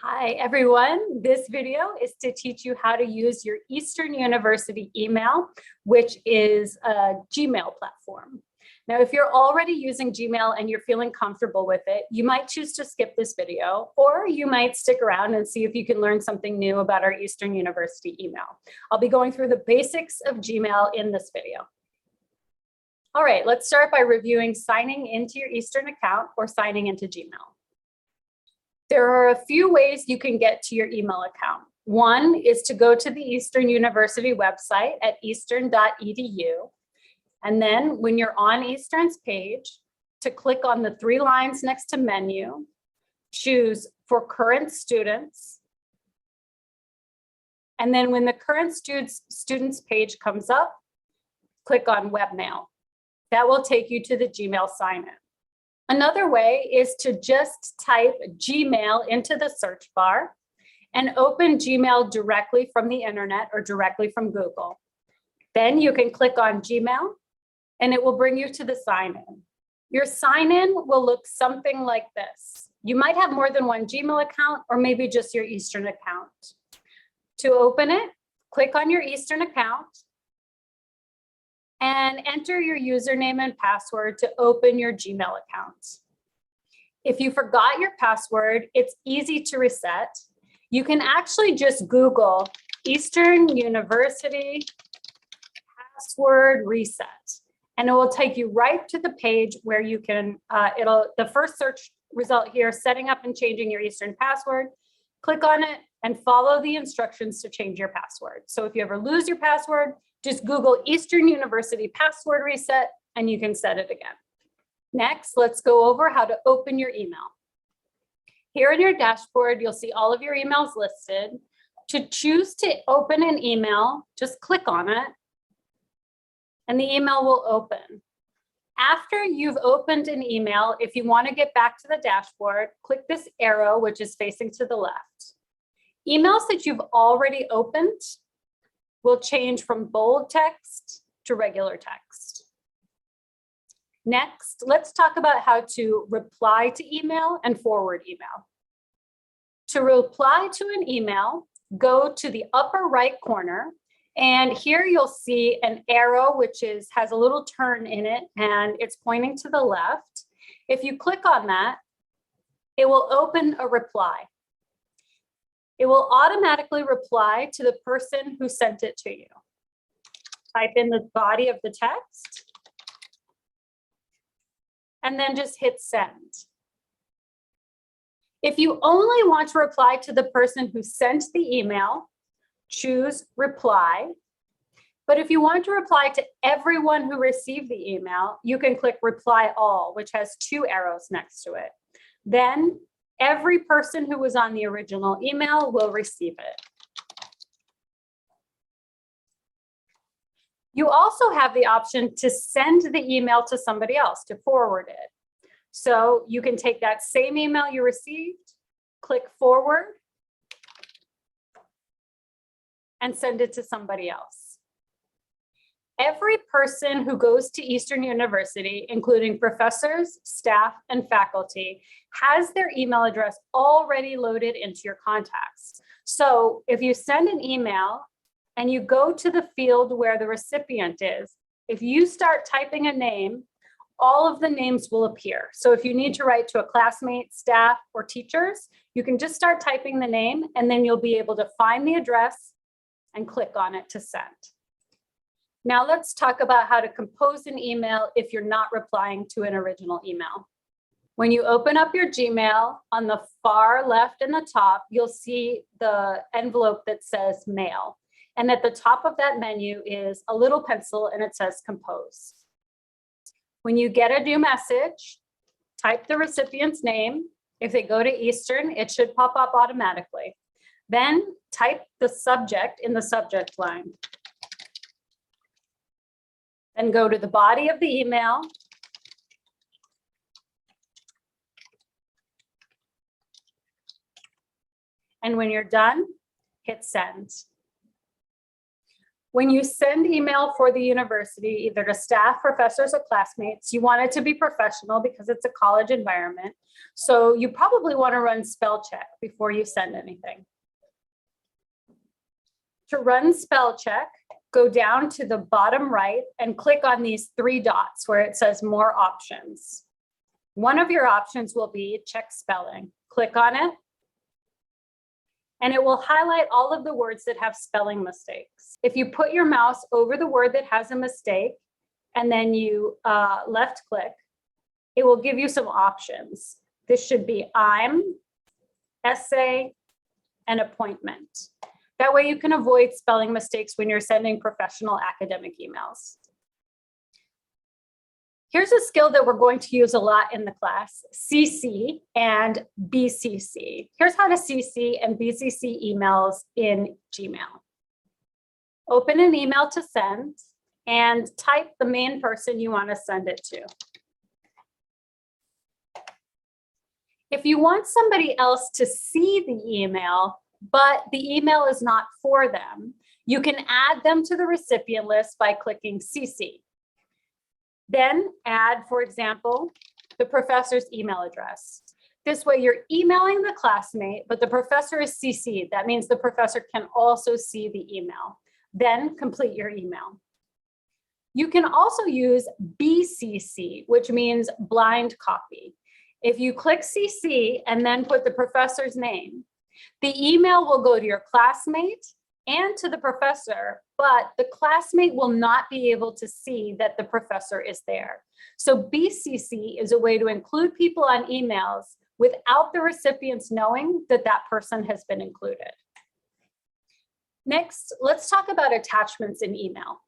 Hi, everyone. This video is to teach you how to use your Eastern University email, which is a Gmail platform. Now, if you're already using Gmail and you're feeling comfortable with it, you might choose to skip this video, or you might stick around and see if you can learn something new about our Eastern University email. I'll be going through the basics of Gmail in this video. All right, let's start by reviewing signing into your Eastern account or signing into Gmail. There are a few ways you can get to your email account. One is to go to the Eastern University website at eastern.edu. And then when you're on Eastern's page, to click on the three lines next to menu, choose for current students. And then when the current students page comes up, click on webmail. That will take you to the Gmail sign-in. Another way is to just type Gmail into the search bar and open Gmail directly from the internet or directly from Google. Then you can click on Gmail and it will bring you to the sign-in. Your sign-in will look something like this. You might have more than one Gmail account or maybe just your Eastern account. To open it, click on your Eastern account and enter your username and password to open your Gmail account. If you forgot your password, it's easy to reset. You can actually just Google Eastern University password reset, and it will take you right to the page where you can, the first search result here, setting up and changing your Eastern password. Click on it and follow the instructions to change your password. So if you ever lose your password, just Google Eastern University password reset and you can set it again. Next, let's go over how to open your email. Here in your dashboard, you'll see all of your emails listed. To choose to open an email, just click on it and the email will open. After you've opened an email, if you want to get back to the dashboard, click this arrow, which is facing to the left. Emails that you've already opened will change from bold text to regular text. Next, let's talk about how to reply to email and forward email. To reply to an email, go to the upper right corner, and here you'll see an arrow which has a little turn in it and it's pointing to the left. If you click on that, it will open a reply. It will automatically reply to the person who sent it to you. Type in the body of the text and then just hit send. If you only want to reply to the person who sent the email, choose reply. But if you want to reply to everyone who received the email, you can click reply all, which has two arrows next to it. Then every person who was on the original email will receive it. You also have the option to send the email to somebody else, to forward it. So you can take that same email you received, click forward, and send it to somebody else. Every person who goes to Eastern University, including professors, staff, and faculty, has their email address already loaded into your contacts. So if you send an email and you go to the field where the recipient is, if you start typing a name, all of the names will appear. So if you need to write to a classmate, staff, or teachers, you can just start typing the name and then you'll be able to find the address and click on it to send. Now let's talk about how to compose an email if you're not replying to an original email. When you open up your Gmail, on the far left and the top, you'll see the envelope that says mail. And at the top of that menu is a little pencil and it says compose. When you get a new message, type the recipient's name. If they go to Eastern, it should pop up automatically. Then type the subject in the subject line. Then go to the body of the email. And when you're done, hit send. When you send email for the university, either to staff, professors, or classmates, you want it to be professional because it's a college environment. So you probably want to run spell check before you send anything. To run spell check, go down to the bottom right and click on these 3 dots where it says more options. One of your options will be check spelling. Click on it, and it will highlight all of the words that have spelling mistakes. If you put your mouse over the word that has a mistake, and then you left click, it will give you some options. This should be I'm, essay, and appointment. That way you can avoid spelling mistakes when you're sending professional academic emails. Here's a skill that we're going to use a lot in the class, CC and BCC. Here's how to CC and BCC emails in Gmail. Open an email to send and type the main person you want to send it to. If you want somebody else to see the email, but the email is not for them, you can add them to the recipient list by clicking CC. Then add, for example, the professor's email address. This way you're emailing the classmate, but the professor is CC'd. That means the professor can also see the email. Then complete your email. You can also use BCC, which means blind copy. If you click CC and then put the professor's name, the email will go to your classmate and to the professor, but the classmate will not be able to see that the professor is there. So BCC is a way to include people on emails without the recipients knowing that that person has been included. Next, let's talk about attachments in email.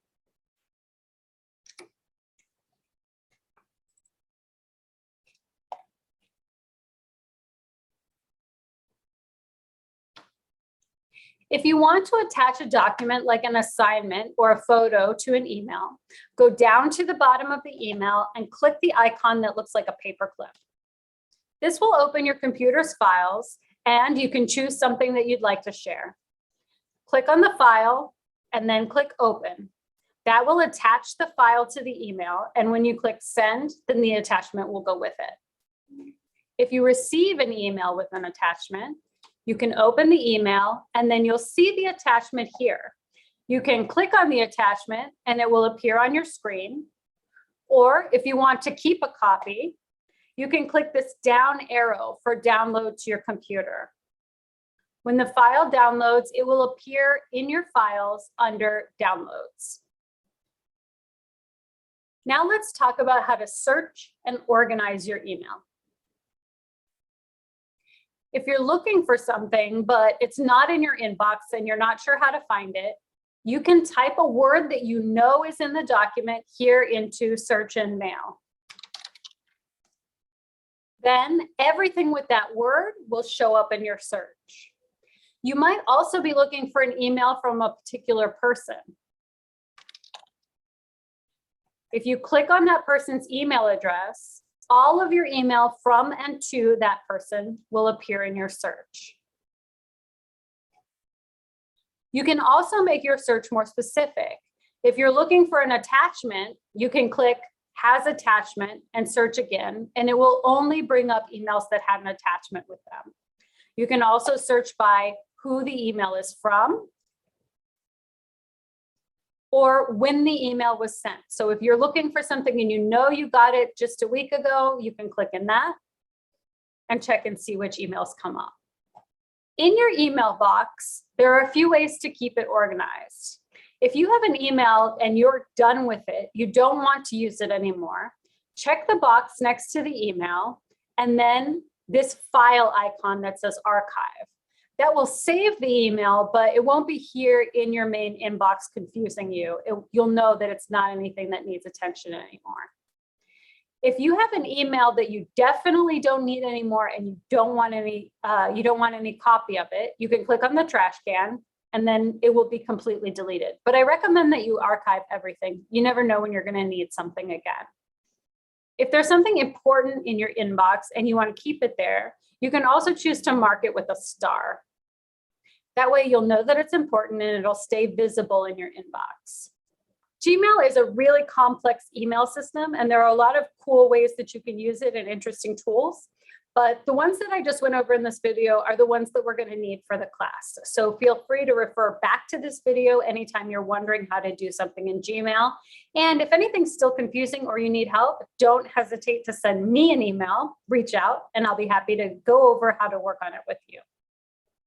If you want to attach a document like an assignment or a photo to an email, go down to the bottom of the email and click the icon that looks like a paperclip. This will open your computer's files, and you can choose something that you'd like to share. Click on the file and then click open. That will attach the file to the email, and when you click send, then the attachment will go with it. If you receive an email with an attachment, you can open the email and then you'll see the attachment here. You can click on the attachment and it will appear on your screen. Or if you want to keep a copy, you can click this down arrow for download to your computer. When the file downloads, it will appear in your files under downloads. Now let's talk about how to search and organize your email. If you're looking for something, but it's not in your inbox and you're not sure how to find it, you can type a word that you know is in the document here into search and mail. Then everything with that word will show up in your search. You might also be looking for an email from a particular person. If you click on that person's email address, all of your email from and to that person will appear in your search. You can also make your search more specific. If you're looking for an attachment, you can click has attachment and search again, and it will only bring up emails that have an attachment with them. You can also search by who the email is from or when the email was sent. So if you're looking for something and you know you got it just a week ago, you can click in that and check and see which emails come up. In your email box, there are a few ways to keep it organized. If you have an email and you're done with it, you don't want to use it anymore, check the box next to the email and then this file icon that says archive. That will save the email, but it won't be here in your main inbox confusing you. You'll know that it's not anything that needs attention anymore. If you have an email that you definitely don't need anymore and you don't want any copy of it, you can click on the trash can and then it will be completely deleted. But I recommend that you archive everything. You never know when you're going to need something again. If there's something important in your inbox and you want to keep it there, you can also choose to mark it with a star. That way you'll know that it's important and it'll stay visible in your inbox. Gmail is a really complex email system, and there are a lot of cool ways that you can use it and interesting tools. But the ones that I just went over in this video are the ones that we're going to need for the class. So feel free to refer back to this video anytime you're wondering how to do something in Gmail. And if anything's still confusing or you need help, don't hesitate to send me an email, reach out, and I'll be happy to go over how to work on it with you.